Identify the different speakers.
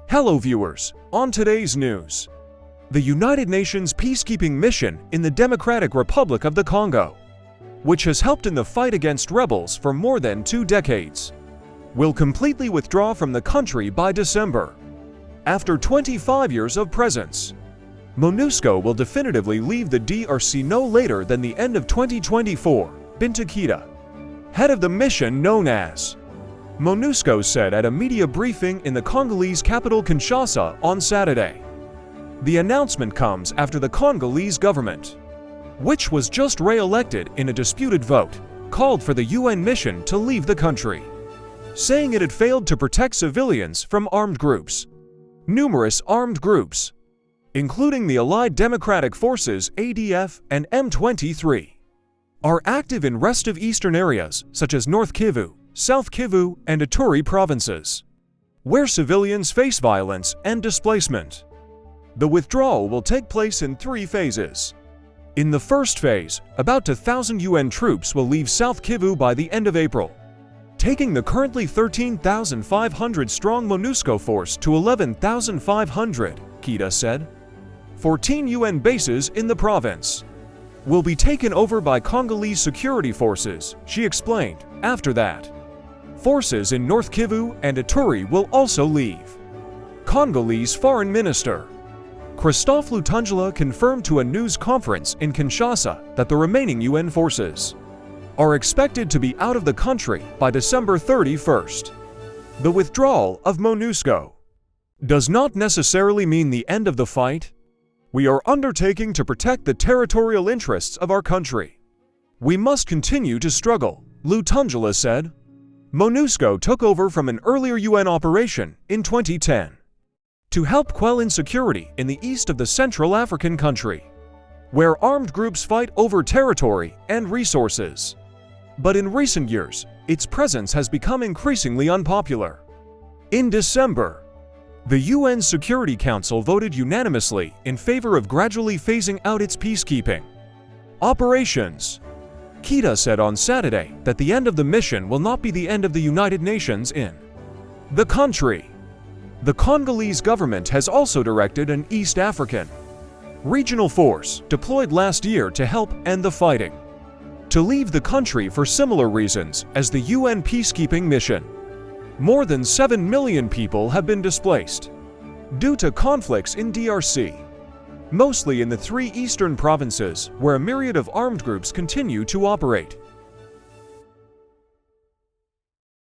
Speaker 1: Hello viewers, on today's news. The United Nations peacekeeping mission in the Democratic Republic of the Congo, which has helped in the fight against rebels for more than 2 decades, will completely withdraw from the country by December. After 25 years of presence, MONUSCO will definitively leave the DRC no later than the end of 2024, Binta Keita, head of the mission known as MONUSCO, said at a media briefing in the Congolese capital Kinshasa on Saturday. The announcement comes after the Congolese government, which was just re-elected in a disputed vote, called for the UN mission to leave the country, saying it had failed to protect civilians from armed groups. Numerous armed groups, including the Allied Democratic Forces (ADF) and M23, are active in restive eastern areas such as North Kivu, South Kivu, and Ituri provinces, where civilians face violence and displacement. The withdrawal will take place in 3 phases. In the first phase, about 1,000 UN troops will leave South Kivu by the end of April, taking the currently 13,500-strong MONUSCO force to 11,500, Keita said. 14 UN bases in the province will be taken over by Congolese security forces, she explained. After that, forces in North Kivu and Ituri will also leave. Congolese Foreign Minister Christophe Lutundula confirmed to a news conference in Kinshasa that the remaining UN forces are expected to be out of the country by December 31st. The withdrawal of MONUSCO does not necessarily mean the end of the fight. We are undertaking to protect the territorial interests of our country. We must continue to struggle, Lutundula said. MONUSCO took over from an earlier UN operation in 2010 to help quell insecurity in the east of the Central African country, where armed groups fight over territory and resources. But in recent years, its presence has become increasingly unpopular. In December, the UN Security Council voted unanimously in favor of gradually phasing out its peacekeeping operations. Keita said on Saturday that the end of the mission will not be the end of the United Nations in the country. The Congolese government has also directed an East African regional force deployed last year to help end the fighting to leave the country for similar reasons as the UN peacekeeping mission. More than 7 million people have been displaced due to conflicts in DRC, mostly in the 3 eastern provinces where a myriad of armed groups continue to operate.